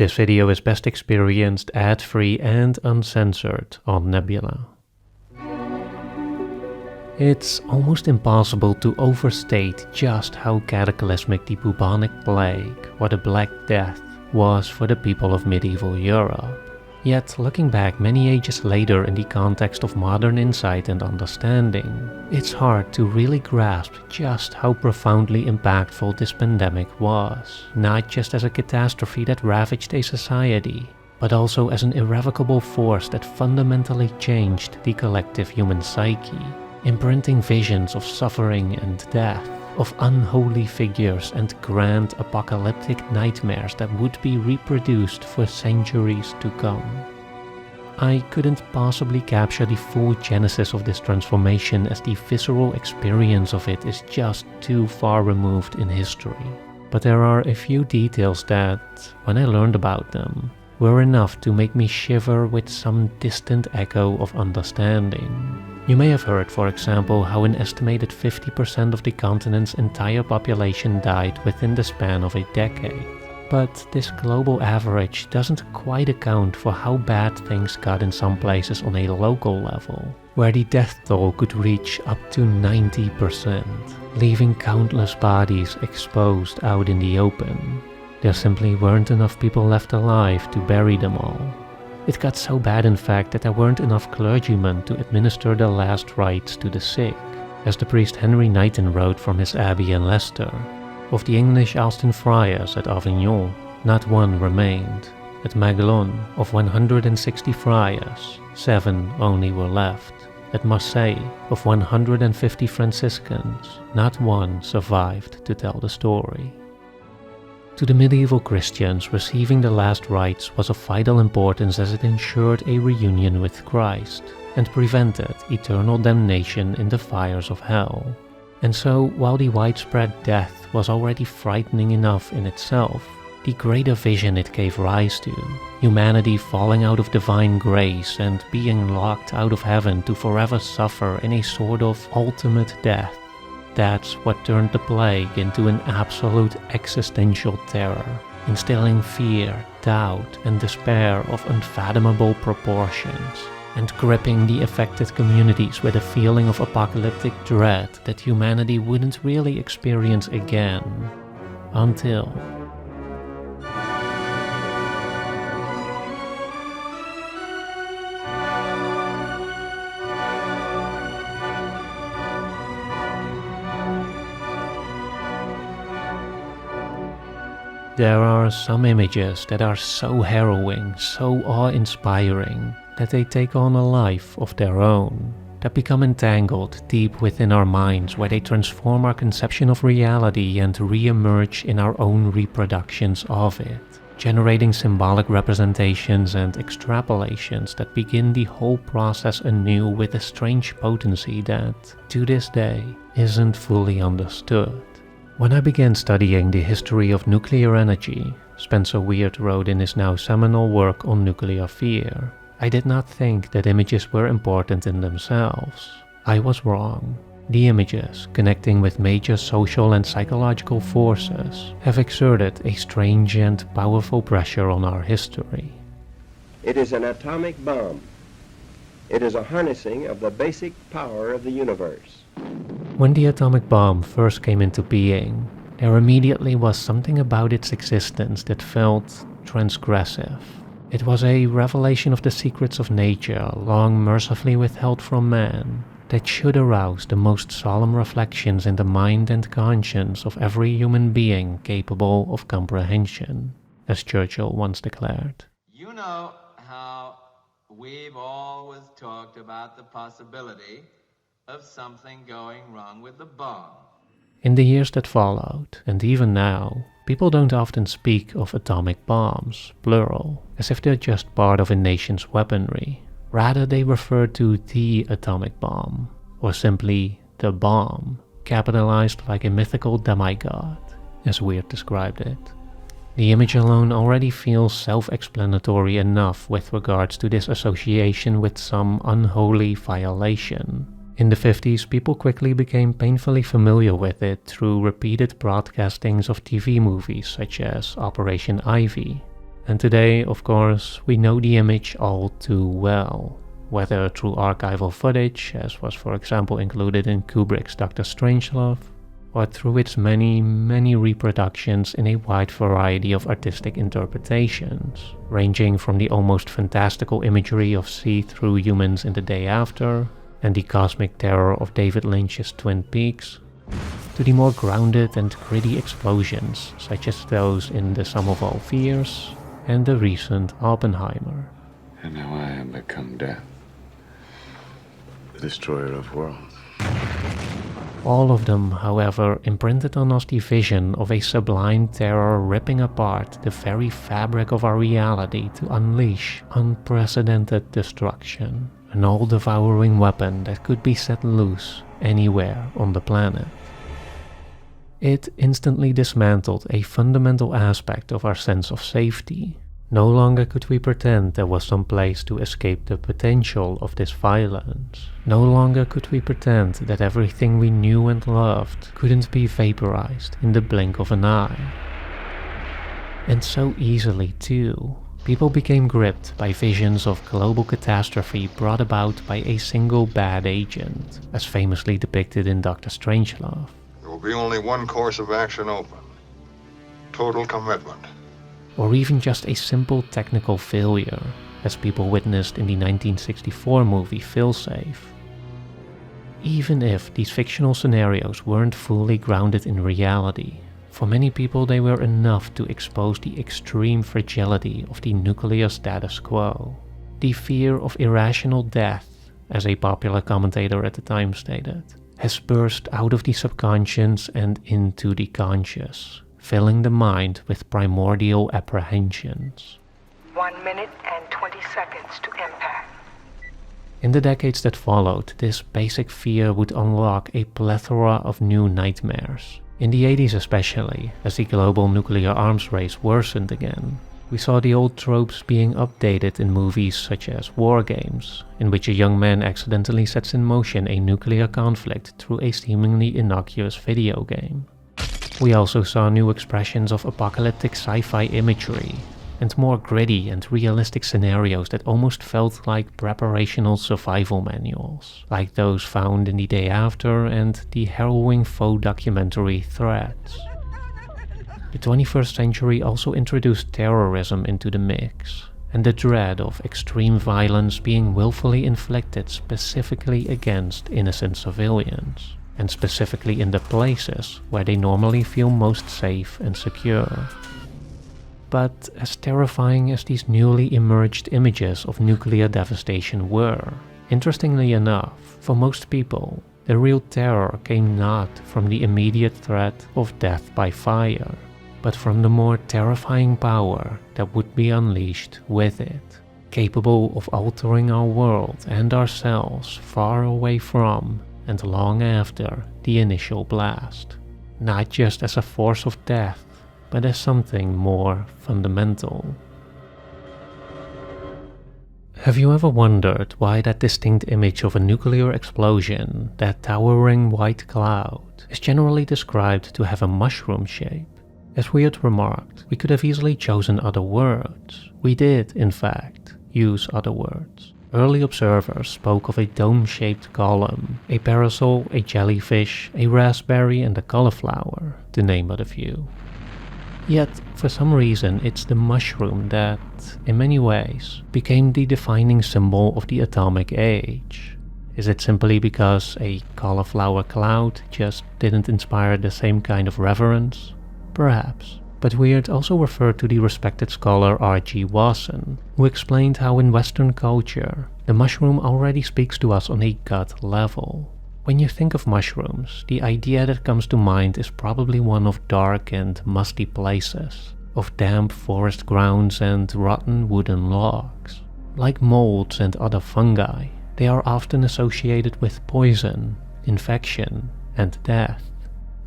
This video is best experienced ad-free and uncensored on Nebula. It's almost impossible to overstate just how cataclysmic the bubonic plague, or the Black Death, was for the people of medieval Europe. Yet, looking back many ages later in the context of modern insight and understanding, it's hard to really grasp just how profoundly impactful this pandemic was, not just as a catastrophe that ravaged a society, but also as an irrevocable force that fundamentally changed the collective human psyche, imprinting visions of suffering and death, of unholy figures and grand apocalyptic nightmares that would be reproduced for centuries to come. I couldn't possibly capture the full genesis of this transformation, as the visceral experience of it is just too far removed in history. But there are a few details that, when I learned about them, were enough to make me shiver with some distant echo of understanding. You may have heard, for example, how an estimated 50% of the continent's entire population died within the span of a decade. But this global average doesn't quite account for how bad things got in some places on a local level, where the death toll could reach up to 90%, leaving countless bodies exposed out in the open. There simply weren't enough people left alive to bury them all. It got so bad, in fact, that there weren't enough clergymen to administer the last rites to the sick. As the priest Henry Knighton wrote from his abbey in Leicester, of the English Austin friars at Avignon, not one remained. At Maguelone, of 160 friars, 7 only were left. At Marseille, of 150 Franciscans, not one survived to tell the story. To the medieval Christians, receiving the last rites was of vital importance, as it ensured a reunion with Christ and prevented eternal damnation in the fires of hell. And so, while the widespread death was already frightening enough in itself, the greater vision it gave rise to, humanity falling out of divine grace and being locked out of heaven to forever suffer in a sort of ultimate death, that's what turned the plague into an absolute existential terror, instilling fear, doubt, and despair of unfathomable proportions, and gripping the affected communities with a feeling of apocalyptic dread that humanity wouldn't really experience again, until... There are some images that are so harrowing, so awe-inspiring, that they take on a life of their own, that become entangled deep within our minds, where they transform our conception of reality and re-emerge in our own reproductions of it, generating symbolic representations and extrapolations that begin the whole process anew with a strange potency that, to this day, isn't fully understood. When I began studying the history of nuclear energy, Spencer Weird wrote in his now seminal work on nuclear fear, I did not think that images were important in themselves. I was wrong. The images, connecting with major social and psychological forces, have exerted a strange and powerful pressure on our history. It is an atomic bomb. It is a harnessing of the basic power of the universe. When the atomic bomb first came into being, there immediately was something about its existence that felt transgressive. It was a revelation of the secrets of nature, long mercifully withheld from man, that should arouse the most solemn reflections in the mind and conscience of every human being capable of comprehension, as Churchill once declared. You know how we've always talked about the possibility of something going wrong with the bomb. In the years that followed, and even now, people don't often speak of atomic bombs, plural, as if they're just part of a nation's weaponry. Rather, they refer to the atomic bomb, or simply the bomb, capitalized like a mythical demigod, as Weird described it. The image alone already feels self-explanatory enough with regards to this association with some unholy violation. In the 50s, people quickly became painfully familiar with it through repeated broadcastings of TV movies such as Operation Ivy. And today, of course, we know the image all too well, whether through archival footage, as was for example included in Kubrick's Dr. Strangelove, or through its many, many reproductions in a wide variety of artistic interpretations, ranging from the almost fantastical imagery of see-through humans in The Day After, and the cosmic terror of David Lynch's Twin Peaks, to the more grounded and gritty explosions, such as those in The Sum of All Fears, and the recent Oppenheimer. And now I have become death, the destroyer of worlds. All of them, however, imprinted on us the vision of a sublime terror ripping apart the very fabric of our reality to unleash unprecedented destruction, an all-devouring weapon that could be set loose anywhere on the planet. It instantly dismantled a fundamental aspect of our sense of safety. No longer could we pretend there was some place to escape the potential of this violence. No longer could we pretend that everything we knew and loved couldn't be vaporized in the blink of an eye. And so easily too. People became gripped by visions of global catastrophe brought about by a single bad agent, as famously depicted in Dr. Strangelove. There will be only one course of action open. Total commitment. Or even just a simple technical failure, as people witnessed in the 1964 movie Failsafe. Even if these fictional scenarios weren't fully grounded in reality, for many people they were enough to expose the extreme fragility of the nuclear status quo. The fear of irrational death, as a popular commentator at the time stated, has burst out of the subconscious and into the conscious, filling the mind with primordial apprehensions. 1 minute and 20 seconds to impact. In the decades that followed, this basic fear would unlock a plethora of new nightmares. In the 80s especially, as the global nuclear arms race worsened again, we saw the old tropes being updated in movies such as War Games, in which a young man accidentally sets in motion a nuclear conflict through a seemingly innocuous video game. We also saw new expressions of apocalyptic sci-fi imagery, and more gritty and realistic scenarios that almost felt like preparational survival manuals, like those found in The Day After and the harrowing faux documentary Threads. The 21st century also introduced terrorism into the mix, and the dread of extreme violence being willfully inflicted specifically against innocent civilians, and specifically in the places where they normally feel most safe and secure. But as terrifying as these newly emerged images of nuclear devastation were, interestingly enough, for most people, the real terror came not from the immediate threat of death by fire, but from the more terrifying power that would be unleashed with it, capable of altering our world and ourselves far away from and long after the initial blast, not just as a force of death, but as something more fundamental. Have you ever wondered why that distinct image of a nuclear explosion, that towering white cloud, is generally described to have a mushroom shape? As we had remarked, we could have easily chosen other words. We did, in fact, use other words. Early observers spoke of a dome-shaped column, a parasol, a jellyfish, a raspberry, and a cauliflower, to name but a few. Yet, for some reason, it's the mushroom that, in many ways, became the defining symbol of the atomic age. Is it simply because a cauliflower cloud just didn't inspire the same kind of reverence? Perhaps. But Weird also referred to the respected scholar R.G. Wasson, who explained how in Western culture, the mushroom already speaks to us on a gut level. When you think of mushrooms, the idea that comes to mind is probably one of dark and musty places, of damp forest grounds and rotten wooden logs. Like molds and other fungi, they are often associated with poison, infection, and death.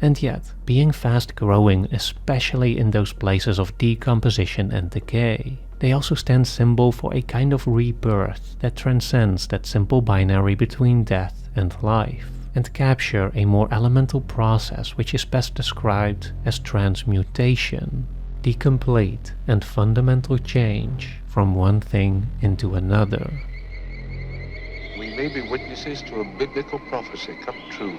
And yet, being fast-growing, especially in those places of decomposition and decay, they also stand symbol for a kind of rebirth that transcends that simple binary between death and life, and capture a more elemental process which is best described as transmutation. the complete and fundamental change from one thing into another. We may be witnesses to a biblical prophecy come true,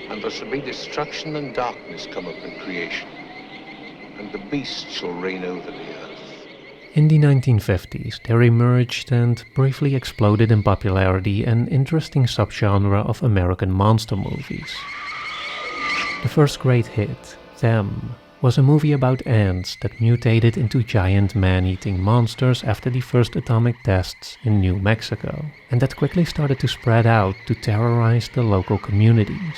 and there shall be destruction and darkness come upon creation, and the beast shall reign over the earth. In the 1950s, there emerged and briefly exploded in popularity an interesting subgenre of American monster movies. The first great hit, Them, was a movie about ants that mutated into giant man-eating monsters after the first atomic tests in New Mexico, and that quickly started to spread out to terrorize the local communities.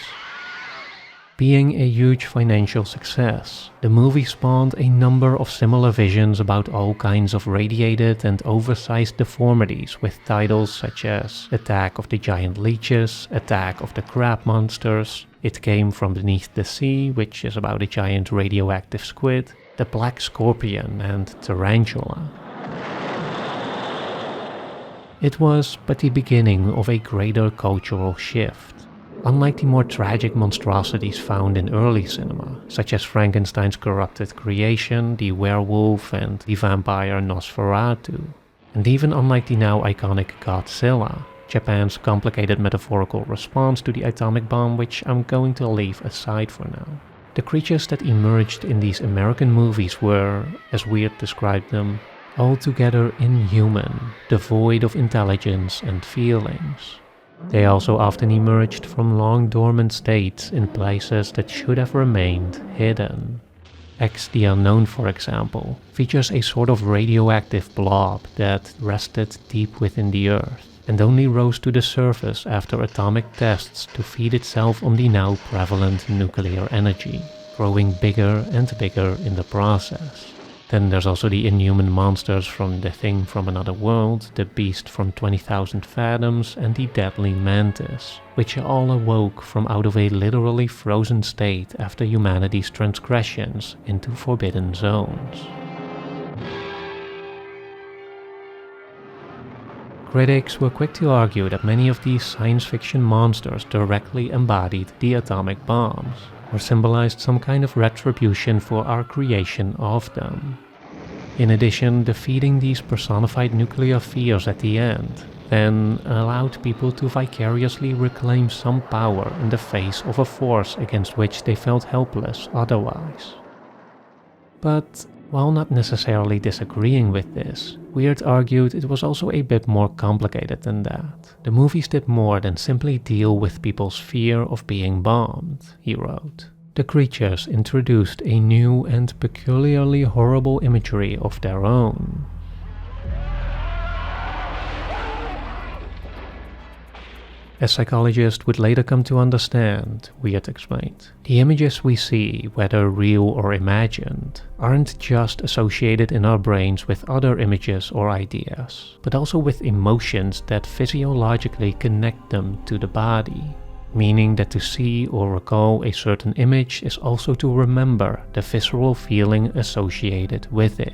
Being a huge financial success, the movie spawned a number of similar visions about all kinds of radiated and oversized deformities with titles such as Attack of the Giant Leeches, Attack of the Crab Monsters, It Came from Beneath the Sea, which is about a giant radioactive squid, The Black Scorpion, and Tarantula. It was but the beginning of a greater cultural shift. Unlike the more tragic monstrosities found in early cinema, such as Frankenstein's corrupted creation, the werewolf, and the vampire Nosferatu, and even unlike the now iconic Godzilla, Japan's complicated metaphorical response to the atomic bomb, which I'm going to leave aside for now. The creatures that emerged in these American movies were, as Weird described them, altogether inhuman, devoid of intelligence and feelings. They also often emerged from long dormant states in places that should have remained hidden. X the Unknown, for example, features a sort of radioactive blob that rested deep within the earth, and only rose to the surface after atomic tests to feed itself on the now prevalent nuclear energy, growing bigger and bigger in the process. Then there's also the inhuman monsters from The Thing from Another World, the Beast from 20,000 Fathoms, and the Deadly Mantis, which all awoke from out of a literally frozen state after humanity's transgressions into forbidden zones. Critics were quick to argue that many of these science fiction monsters directly embodied the atomic bombs, or symbolized some kind of retribution for our creation of them. In addition, defeating these personified nuclear fears at the end then allowed people to vicariously reclaim some power in the face of a force against which they felt helpless otherwise. But while not necessarily disagreeing with this, Weird argued it was also a bit more complicated than that. The movies did more than simply deal with people's fear of being bombed, he wrote. The creatures introduced a new and peculiarly horrible imagery of their own. As psychologists would later come to understand, Weird explained, the images we see, whether real or imagined, aren't just associated in our brains with other images or ideas, but also with emotions that physiologically connect them to the body. Meaning that to see or recall a certain image is also to remember the visceral feeling associated with it.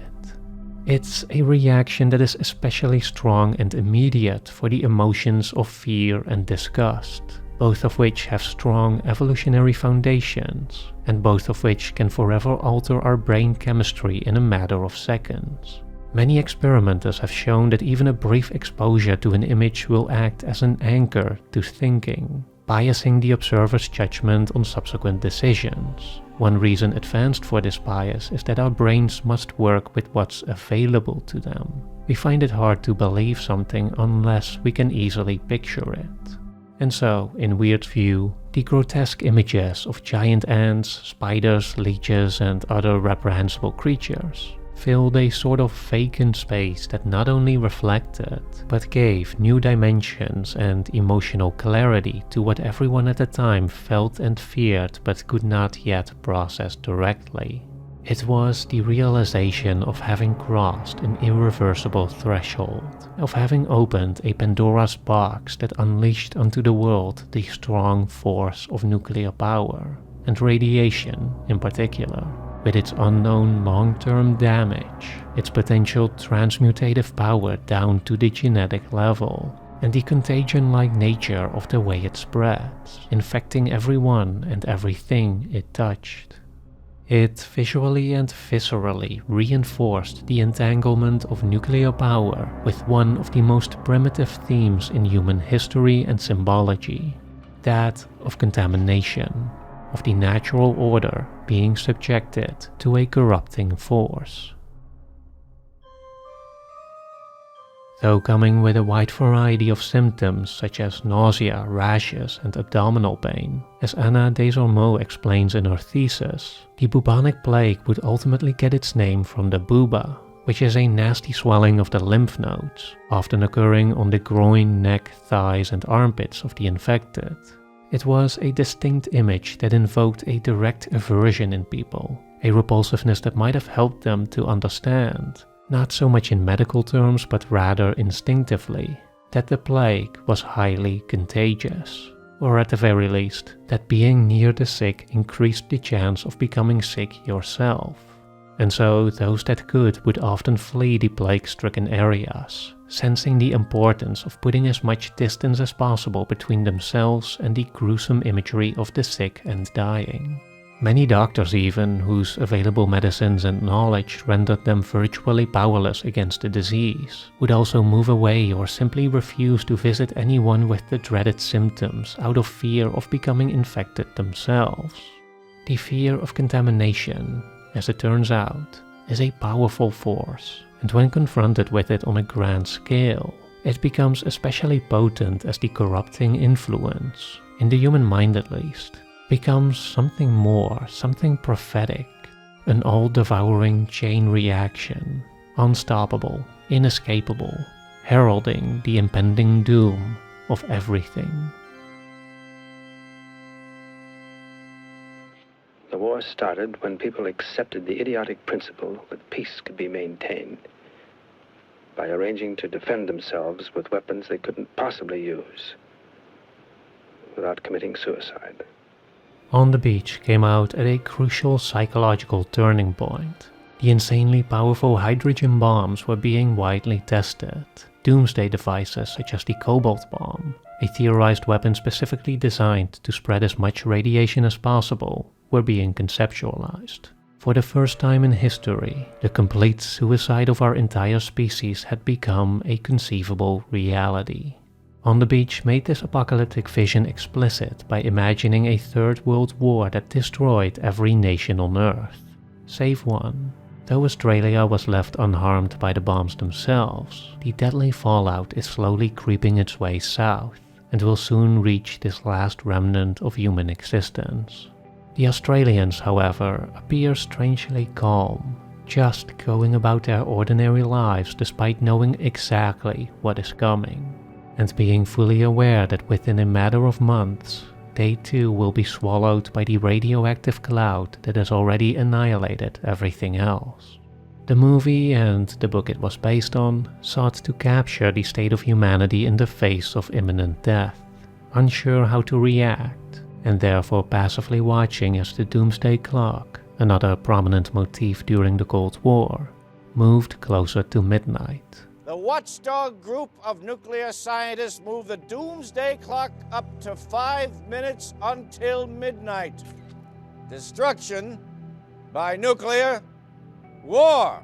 It's a reaction that is especially strong and immediate for the emotions of fear and disgust, both of which have strong evolutionary foundations, and both of which can forever alter our brain chemistry in a matter of seconds. Many experimenters have shown that even a brief exposure to an image will act as an anchor to thinking, biasing the observer's judgment on subsequent decisions. One reason advanced for this bias is that our brains must work with what's available to them. We find it hard to believe something unless we can easily picture it. And so, in Weird's view, the grotesque images of giant ants, spiders, leeches, and other reprehensible creatures filled a sort of vacant space that not only reflected, but gave new dimensions and emotional clarity to what everyone at the time felt and feared but could not yet process directly. It was the realization of having crossed an irreversible threshold, of having opened a Pandora's box that unleashed onto the world the strong force of nuclear power, and radiation in particular. With its unknown long-term damage, its potential transmutative power down to the genetic level, and the contagion-like nature of the way it spreads, infecting everyone and everything it touched. It visually and viscerally reinforced the entanglement of nuclear power with one of the most primitive themes in human history and symbology, that of contamination, of the natural order being subjected to a corrupting force. Though coming with a wide variety of symptoms such as nausea, rashes, and abdominal pain, as Anna Desormeaux explains in her thesis, the bubonic plague would ultimately get its name from the buba, which is a nasty swelling of the lymph nodes, often occurring on the groin, neck, thighs, and armpits of the infected. It was a distinct image that invoked a direct aversion in people, a repulsiveness that might have helped them to understand, not so much in medical terms but rather instinctively, that the plague was highly contagious, or at the very least, that being near the sick increased the chance of becoming sick yourself. And so those that could would often flee the plague-stricken areas, sensing the importance of putting as much distance as possible between themselves and the gruesome imagery of the sick and dying. Many doctors even, whose available medicines and knowledge rendered them virtually powerless against the disease, would also move away or simply refuse to visit anyone with the dreaded symptoms out of fear of becoming infected themselves. The fear of contamination, as it turns out, is a powerful force, and when confronted with it on a grand scale, it becomes especially potent as the corrupting influence, in the human mind at least, becomes something more, something prophetic, an all-devouring chain reaction, unstoppable, inescapable, heralding the impending doom of everything. The war started when people accepted the idiotic principle that peace could be maintained by arranging to defend themselves with weapons they couldn't possibly use without committing suicide. On the Beach came out at a crucial psychological turning point. The insanely powerful hydrogen bombs were being widely tested. Doomsday devices such as the cobalt bomb, a theorized weapon specifically designed to spread as much radiation as possible, were being conceptualized. For the first time in history, the complete suicide of our entire species had become a conceivable reality. On the Beach made this apocalyptic vision explicit by imagining a third world war that destroyed every nation on Earth, save one. Though Australia was left unharmed by the bombs themselves, the deadly fallout is slowly creeping its way south, and will soon reach this last remnant of human existence. The Australians, however, appear strangely calm, just going about their ordinary lives despite knowing exactly what is coming, and being fully aware that within a matter of months, they too will be swallowed by the radioactive cloud that has already annihilated everything else. The movie, and the book it was based on, sought to capture the state of humanity in the face of imminent death, unsure how to react, and therefore passively watching as the doomsday clock, another prominent motif during the Cold War, moved closer to midnight. The watchdog group of nuclear scientists moved the doomsday clock up to 5 minutes until midnight. Destruction by nuclear war.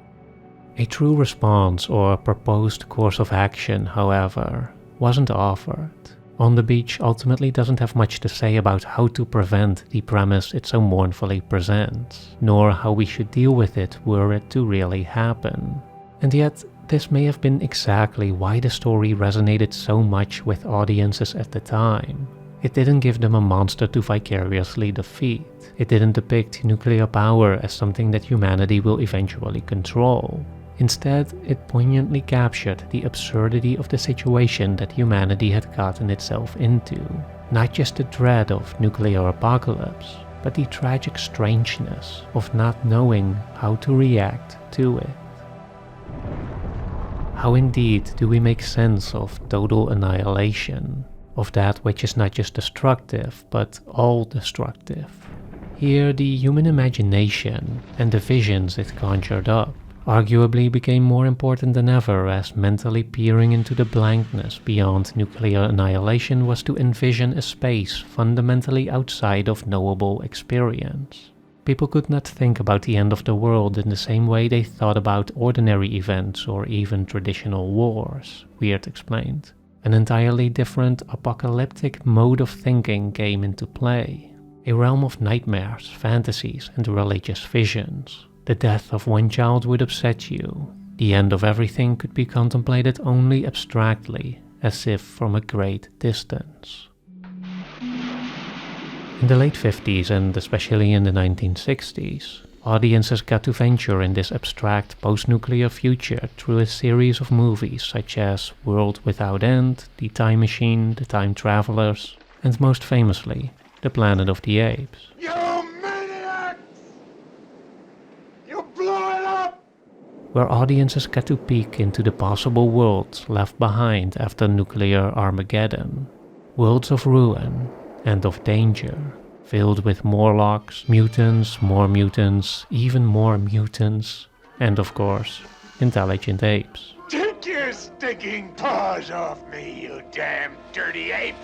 A true response or proposed course of action, however, wasn't offered. On the Beach ultimately doesn't have much to say about how to prevent the premise it so mournfully presents, nor how we should deal with it were it to really happen. And yet, this may have been exactly why the story resonated so much with audiences at the time. It didn't give them a monster to vicariously defeat. It didn't depict nuclear power as something that humanity will eventually control. Instead, it poignantly captured the absurdity of the situation that humanity had gotten itself into. Not just the dread of nuclear apocalypse, but the tragic strangeness of not knowing how to react to it. How indeed do we make sense of total annihilation, of that which is not just destructive, but all-destructive? Here the human imagination and the visions it conjured up arguably became more important than ever, as mentally peering into the blankness beyond nuclear annihilation was to envision a space fundamentally outside of knowable experience. people could not think about the end of the world in the same way they thought about ordinary events or even traditional wars, Weird explained. An entirely different apocalyptic mode of thinking came into play. A realm of nightmares, fantasies, and religious visions. The death of one child would upset you. The end of everything could be contemplated only abstractly, as if from a great distance. In the late 50s and especially in the 1960s, audiences got to venture in this abstract post-nuclear future through a series of movies such as World Without End, The Time Machine, The Time Travelers, and most famously, The Planet of the Apes. You maniacs! You blew it up! Where audiences got to peek into the possible worlds left behind after nuclear Armageddon. Worlds of ruin and of danger, filled with Morlocks, mutants, more mutants, even more mutants, and of course, intelligent apes. Take your stinking paws off me, you damn dirty ape!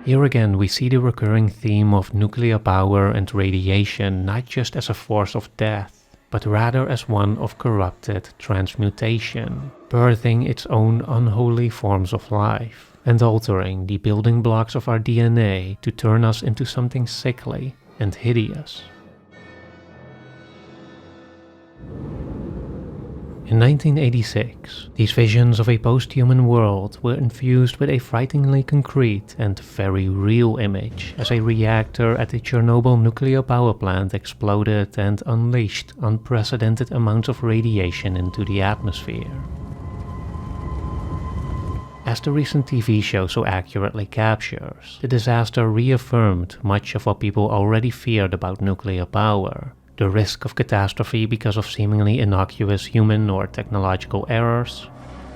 Here again we see the recurring theme of nuclear power and radiation not just as a force of death, but rather as one of corrupted transmutation, birthing its own unholy forms of life, and altering the building blocks of our DNA to turn us into something sickly and hideous. In 1986, these visions of a post-human world were infused with a frighteningly concrete and very real image as a reactor at the Chernobyl nuclear power plant exploded and unleashed unprecedented amounts of radiation into the atmosphere. As the recent TV show so accurately captures, the disaster reaffirmed much of what people already feared about nuclear power. The risk of catastrophe because of seemingly innocuous human or technological errors,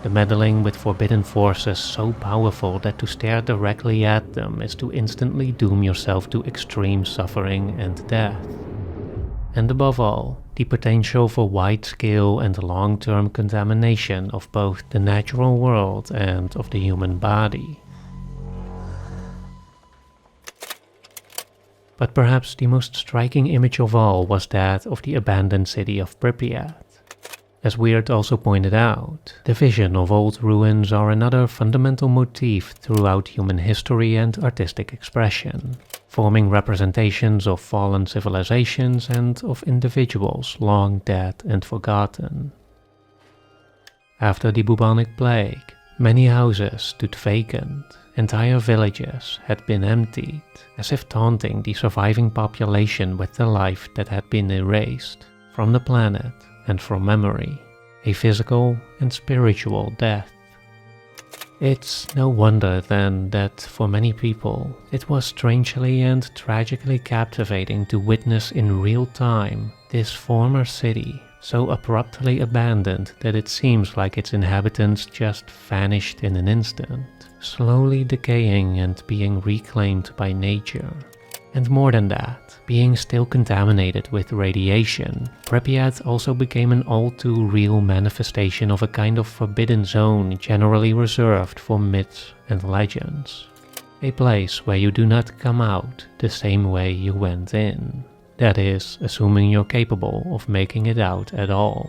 the meddling with forbidden forces so powerful that to stare directly at them is to instantly doom yourself to extreme suffering and death. And above all, the potential for wide-scale and long-term contamination of both the natural world and of the human body. But perhaps the most striking image of all was that of the abandoned city of Pripyat. As Weird also pointed out, the vision of old ruins are another fundamental motif throughout human history and artistic expression, forming representations of fallen civilizations and of individuals long dead and forgotten. After the bubonic plague, many houses stood vacant. Entire villages had been emptied, as if taunting the surviving population with the life that had been erased from the planet and from memory, a physical and spiritual death. It's no wonder then that for many people it was strangely and tragically captivating to witness in real time this former city so abruptly abandoned that it seems like its inhabitants just vanished in an instant, slowly decaying and being reclaimed by nature. And more than that, being still contaminated with radiation, Pripyat also became an all too real manifestation of a kind of forbidden zone generally reserved for myths and legends. A place where you do not come out the same way you went in. That is, assuming you're capable of making it out at all.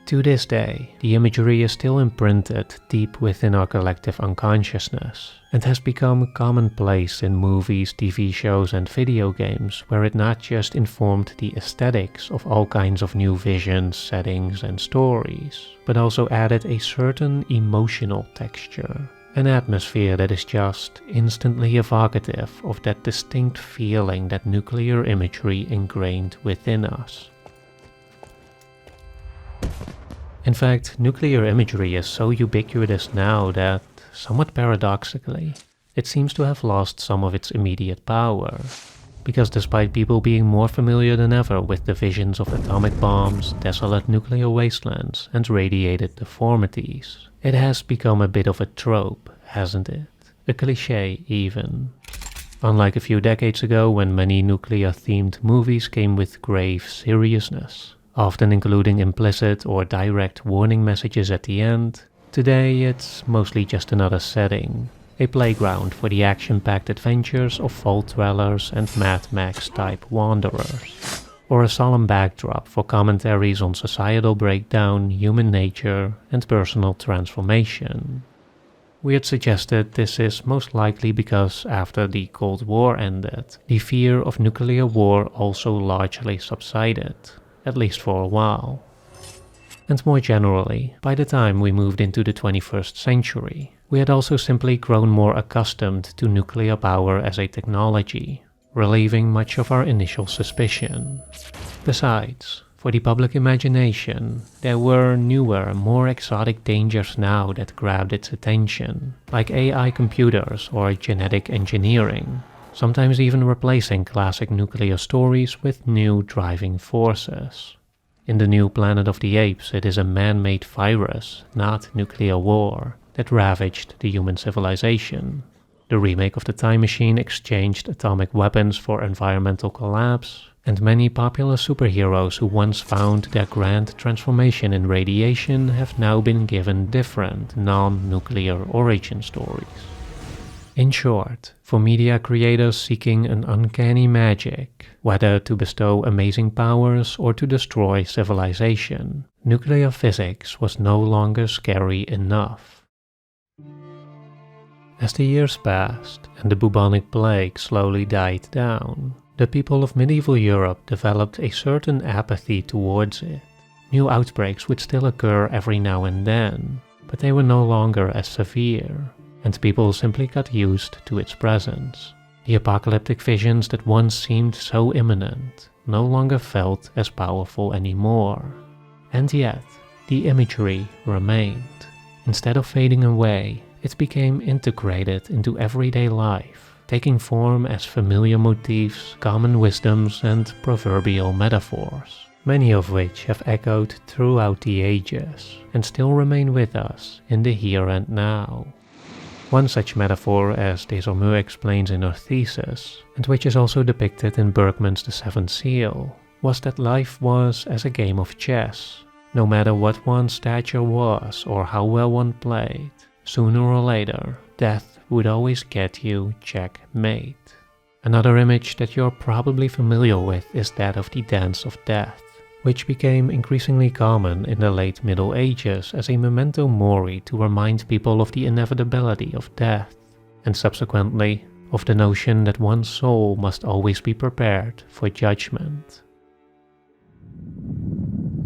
To this day, the imagery is still imprinted deep within our collective unconsciousness, and has become commonplace in movies, TV shows and video games, where it not just informed the aesthetics of all kinds of new visions, settings and stories, but also added a certain emotional texture. An atmosphere that is just instantly evocative of that distinct feeling that nuclear imagery ingrained within us. In fact, nuclear imagery is so ubiquitous now that, somewhat paradoxically, it seems to have lost some of its immediate power. Because despite people being more familiar than ever with the visions of atomic bombs, desolate nuclear wastelands, and radiated deformities, it has become a bit of a trope, hasn't it? A cliché even. Unlike a few decades ago when many nuclear-themed movies came with grave seriousness, often including implicit or direct warning messages at the end, today it's mostly just another setting, a playground for the action-packed adventures of vault dwellers and Mad Max-type wanderers, or a solemn backdrop for commentaries on societal breakdown, human nature, and personal transformation. Weird suggested this is most likely because after the Cold War ended, the fear of nuclear war also largely subsided, at least for a while. And more generally, by the time we moved into the 21st century, we had also simply grown more accustomed to nuclear power as a technology, relieving much of our initial suspicion. Besides, for the public imagination, there were newer, more exotic dangers now that grabbed its attention, like AI computers or genetic engineering, sometimes even replacing classic nuclear stories with new driving forces. In the new Planet of the Apes, it is a man-made virus, not nuclear war, that ravaged the human civilization. The remake of The Time Machine exchanged atomic weapons for environmental collapse, and many popular superheroes who once found their grand transformation in radiation have now been given different, non-nuclear origin stories. In short, for media creators seeking an uncanny magic, whether to bestow amazing powers or to destroy civilization, nuclear physics was no longer scary enough. As the years passed and the bubonic plague slowly died down, the people of medieval Europe developed a certain apathy towards it. New outbreaks would still occur every now and then, but they were no longer as severe, and people simply got used to its presence. The apocalyptic visions that once seemed so imminent no longer felt as powerful anymore. And yet, the imagery remained. Instead of fading away, it became integrated into everyday life, taking form as familiar motifs, common wisdoms, and proverbial metaphors, many of which have echoed throughout the ages and still remain with us in the here and now. One such metaphor, as Desilmeux explains in her thesis, and which is also depicted in Bergman's The Seventh Seal, was that life was as a game of chess. No matter what one's stature was or how well one played, sooner or later, death would always get you checkmate. Another image that you're probably familiar with is that of the Dance of Death, which became increasingly common in the late Middle Ages as a memento mori to remind people of the inevitability of death, and subsequently of the notion that one's soul must always be prepared for judgment.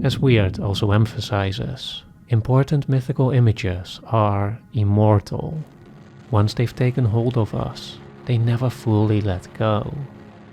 As Weird also emphasizes, important mythical images are immortal. Once they've taken hold of us, they never fully let go.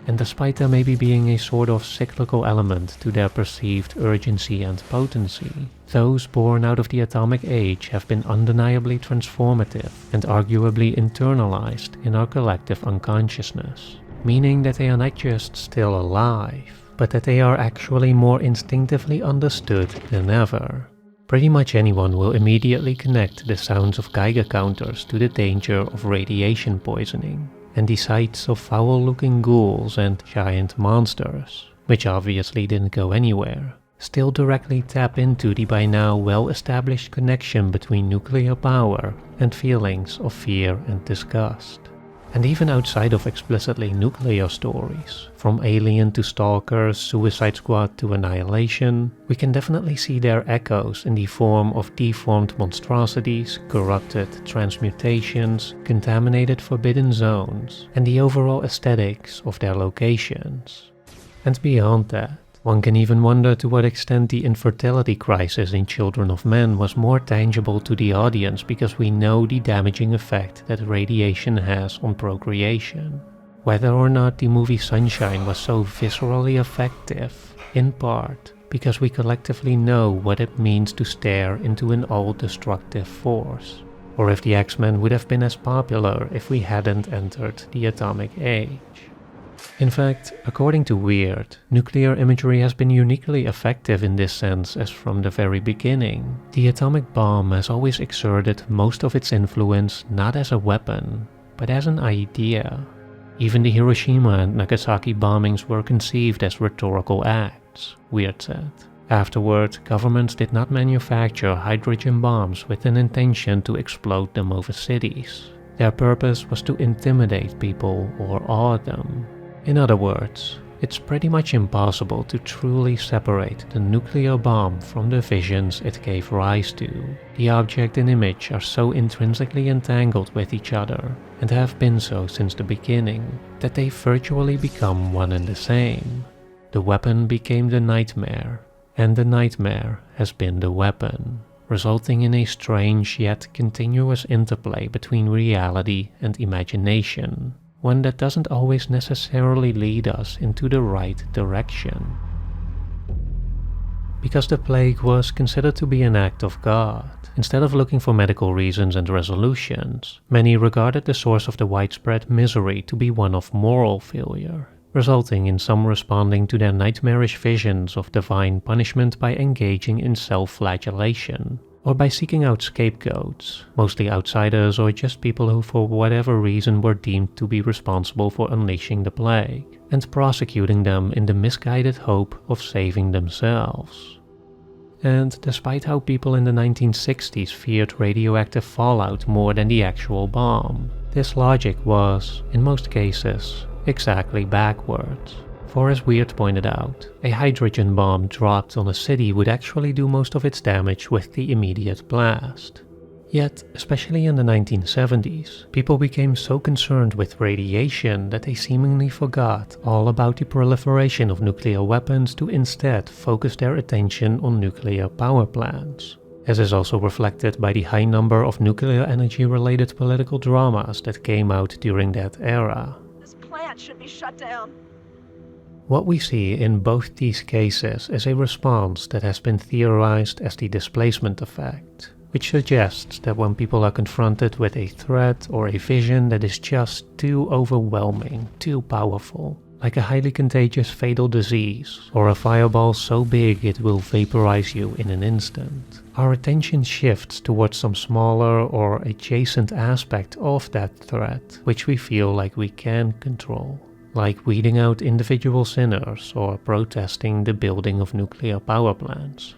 And despite there maybe being a sort of cyclical element to their perceived urgency and potency, those born out of the atomic age have been undeniably transformative and arguably internalized in our collective unconsciousness, meaning that they are not just still alive, but that they are actually more instinctively understood than ever. Pretty much anyone will immediately connect the sounds of Geiger counters to the danger of radiation poisoning, and the sights of foul-looking ghouls and giant monsters, which obviously didn't go anywhere, still directly tap into the by now well-established connection between nuclear power and feelings of fear and disgust. And even outside of explicitly nuclear stories, from Alien to Stalker, Suicide Squad to Annihilation, we can definitely see their echoes in the form of deformed monstrosities, corrupted transmutations, contaminated forbidden zones, and the overall aesthetics of their locations. And beyond that, one can even wonder to what extent the infertility crisis in Children of Men was more tangible to the audience because we know the damaging effect that radiation has on procreation. Whether or not the movie Sunshine was so viscerally effective, in part because we collectively know what it means to stare into an all-destructive force, or if the X-Men would have been as popular if we hadn't entered the atomic age. In fact, according to Weird, nuclear imagery has been uniquely effective in this sense as from the very beginning. The atomic bomb has always exerted most of its influence not as a weapon, but as an idea. Even the Hiroshima and Nagasaki bombings were conceived as rhetorical acts, Weird said. Afterward, governments did not manufacture hydrogen bombs with an intention to explode them over cities. Their purpose was to intimidate people or awe them. In other words, it's pretty much impossible to truly separate the nuclear bomb from the visions it gave rise to. The object and image are so intrinsically entangled with each other, and have been so since the beginning, that they virtually become one and the same. The weapon became the nightmare, and the nightmare has been the weapon, resulting in a strange yet continuous interplay between reality and imagination, one that doesn't always necessarily lead us into the right direction. Because the plague was considered to be an act of God, instead of looking for medical reasons and resolutions, many regarded the source of the widespread misery to be one of moral failure, resulting in some responding to their nightmarish visions of divine punishment by engaging in self-flagellation, or by seeking out scapegoats, mostly outsiders or just people who for whatever reason were deemed to be responsible for unleashing the plague, and prosecuting them in the misguided hope of saving themselves. And despite how people in the 1960s feared radioactive fallout more than the actual bomb, this logic was, in most cases, exactly backwards. For as Weird pointed out, a hydrogen bomb dropped on a city would actually do most of its damage with the immediate blast. Yet, especially in the 1970s, people became so concerned with radiation that they seemingly forgot all about the proliferation of nuclear weapons to instead focus their attention on nuclear power plants, as is also reflected by the high number of nuclear energy-related political dramas that came out during that era. This plant should be shut down. What we see in both these cases is a response that has been theorized as the displacement effect, which suggests that when people are confronted with a threat or a vision that is just too overwhelming, too powerful, like a highly contagious fatal disease, or a fireball so big it will vaporize you in an instant, our attention shifts towards some smaller or adjacent aspect of that threat, which we feel like we can control, like weeding out individual sinners or protesting the building of nuclear power plants.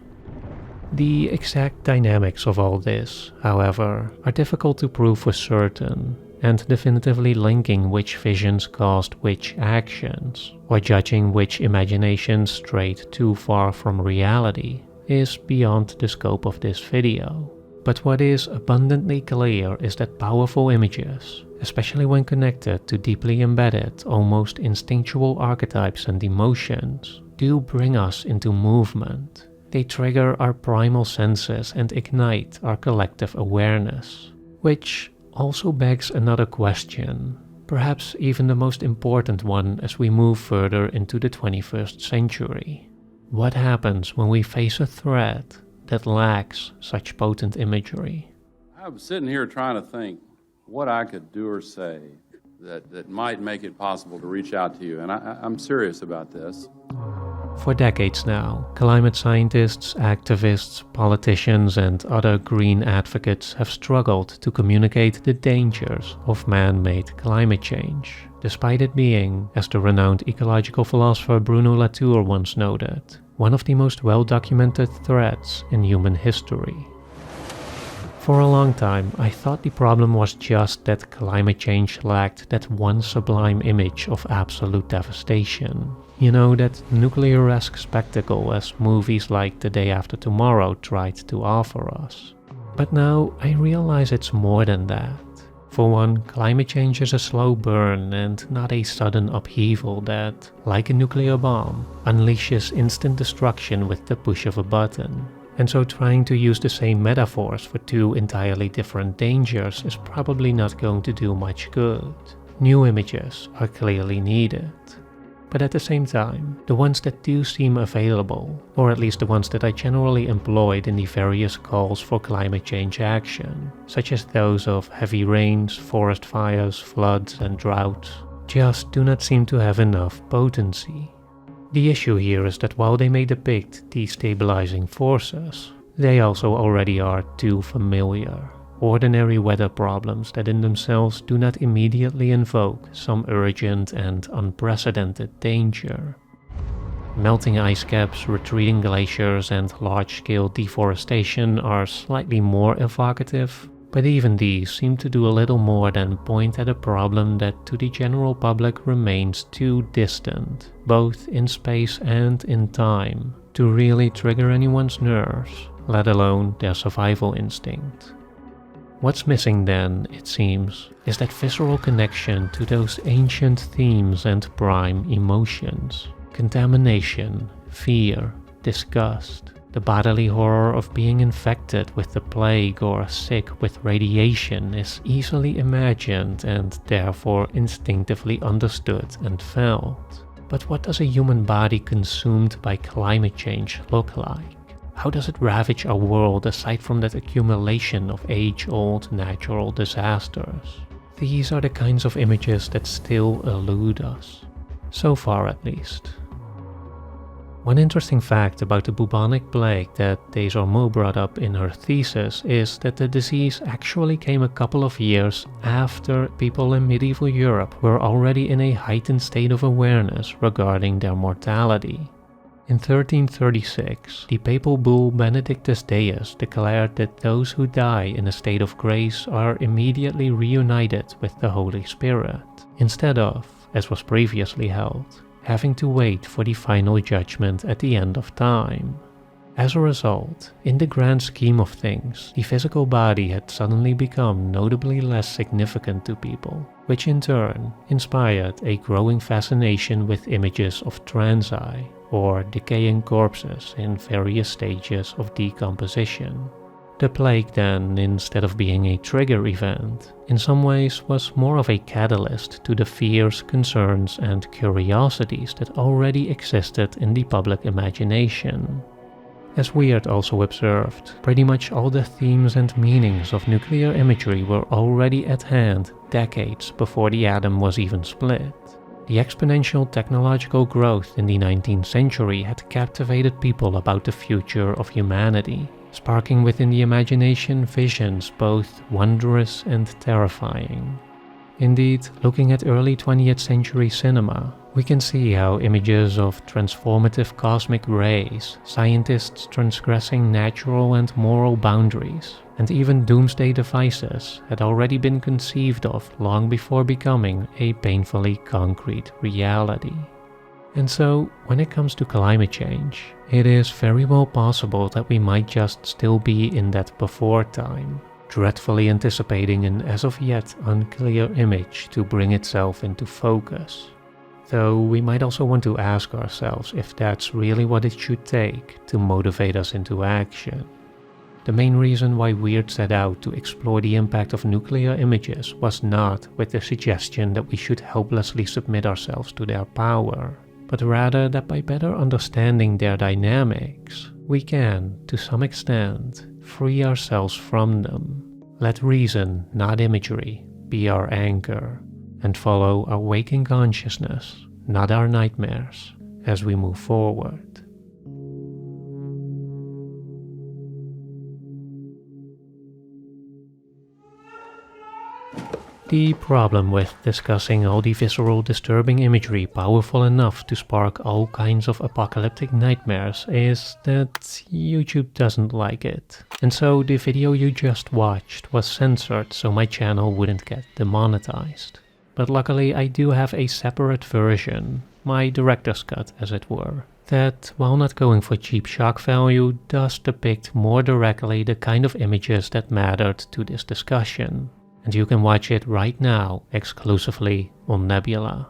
The exact dynamics of all this, however, are difficult to prove for certain, and definitively linking which visions caused which actions, or judging which imaginations strayed too far from reality, is beyond the scope of this video. But what is abundantly clear is that powerful images, especially when connected to deeply embedded, almost instinctual archetypes and emotions, do bring us into movement. They trigger our primal senses and ignite our collective awareness, which also begs another question, perhaps even the most important one as we move further into the 21st century. What happens when we face a threat that lacks such potent imagery? I'm sitting here trying to think what I could do or say that might make it possible to reach out to you, and I'm serious about this. For decades now, climate scientists, activists, politicians, and other green advocates have struggled to communicate the dangers of man-made climate change, despite it being, as the renowned ecological philosopher Bruno Latour once noted, one of the most well-documented threats in human history. For a long time, I thought the problem was just that climate change lacked that one sublime image of absolute devastation. You know, that nuclear-esque spectacle as movies like The Day After Tomorrow tried to offer us. But now I realize it's more than that. For one, climate change is a slow burn and not a sudden upheaval that, like a nuclear bomb, unleashes instant destruction with the push of a button. And so trying to use the same metaphors for two entirely different dangers is probably not going to do much good. New images are clearly needed. But at the same time, the ones that do seem available, or at least the ones that I generally employed in the various calls for climate change action, such as those of heavy rains, forest fires, floods, and droughts, just do not seem to have enough potency. The issue here is that while they may depict destabilizing forces, they also already are too familiar. Ordinary weather problems that in themselves do not immediately invoke some urgent and unprecedented danger. Melting ice caps, retreating glaciers, and large-scale deforestation are slightly more evocative, But even these seem to do a little more than point at a problem that to the general public remains too distant, both in space and in time, to really trigger anyone's nerves, let alone their survival instinct. What's missing then, it seems, is that visceral connection to those ancient themes and prime emotions. Contamination, fear, disgust, the bodily horror of being infected with the plague or sick with radiation is easily imagined and therefore instinctively understood and felt. But what does a human body consumed by climate change look like? How does it ravage our world aside from that accumulation of age-old natural disasters? These are the kinds of images that still elude us. So far at least. One interesting fact about the bubonic plague that Desormeaux brought up in her thesis is that the disease actually came a couple of years after people in medieval Europe were already in a heightened state of awareness regarding their mortality. In 1336, the papal bull Benedictus Deus declared that those who die in a state of grace are immediately reunited with the Holy Spirit, instead of, as was previously held, having to wait for the final judgment at the end of time. As a result, in the grand scheme of things, the physical body had suddenly become notably less significant to people, which in turn inspired a growing fascination with images of transi, or decaying corpses in various stages of decomposition. The plague then, instead of being a trigger event, in some ways was more of a catalyst to the fears, concerns and curiosities that already existed in the public imagination. As Weird also observed, pretty much all the themes and meanings of nuclear imagery were already at hand decades before the atom was even split. The exponential technological growth in the 19th century had captivated people about the future of humanity, sparking within the imagination visions both wondrous and terrifying. Indeed, looking at early 20th century cinema, we can see how images of transformative cosmic rays, scientists transgressing natural and moral boundaries, and even doomsday devices had already been conceived of long before becoming a painfully concrete reality. And so, when it comes to climate change, it is very well possible that we might just still be in that before time, dreadfully anticipating an as of yet unclear image to bring itself into focus. Though we might also want to ask ourselves if that's really what it should take to motivate us into action. The main reason why Weird set out to explore the impact of nuclear images was not with the suggestion that we should helplessly submit ourselves to their power, but rather that by better understanding their dynamics, we can, to some extent, free ourselves from them. Let reason, not imagery, be our anchor, and follow our waking consciousness, not our nightmares, as we move forward. The problem with discussing all the visceral disturbing imagery powerful enough to spark all kinds of apocalyptic nightmares is that YouTube doesn't like it. And so the video you just watched was censored so my channel wouldn't get demonetized. But luckily I do have a separate version, my director's cut as it were, that, while not going for cheap shock value, does depict more directly the kind of images that mattered to this discussion. And you can watch it right now, exclusively on Nebula.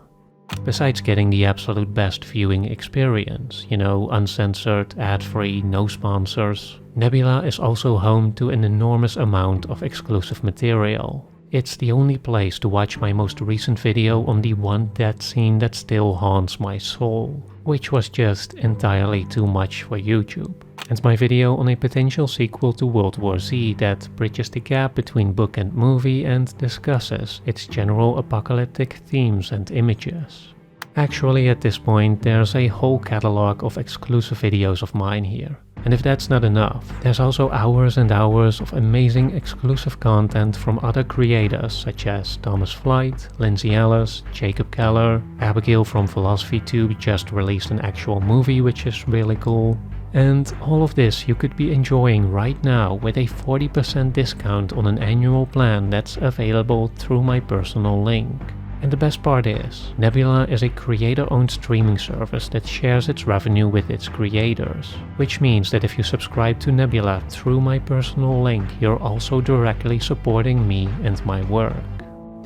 Besides getting the absolute best viewing experience, uncensored, ad-free, no sponsors, Nebula is also home to an enormous amount of exclusive material. It's the only place to watch my most recent video on the one death scene that still haunts my soul, which was just entirely too much for YouTube. And my video on a potential sequel to World War Z that bridges the gap between book and movie and discusses its general apocalyptic themes and images. Actually, at this point, there's a whole catalog of exclusive videos of mine here. And if that's not enough, there's also hours and hours of amazing exclusive content from other creators such as Thomas Flight, Lindsay Ellis, Jacob Keller, Abigail from PhilosophyTube just released an actual movie which is really cool, And all of this you could be enjoying right now with a 40% discount on an annual plan that's available through my personal link. And the best part is, Nebula is a creator-owned streaming service that shares its revenue with its creators, which means that if you subscribe to Nebula through my personal link, you're also directly supporting me and my work.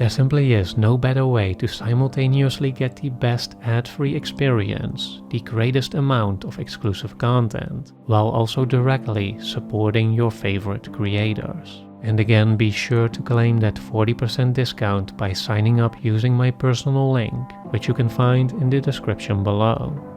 There simply is no better way to simultaneously get the best ad-free experience, the greatest amount of exclusive content, while also directly supporting your favorite creators. And again, be sure to claim that 40% discount by signing up using my personal link, which you can find in the description below.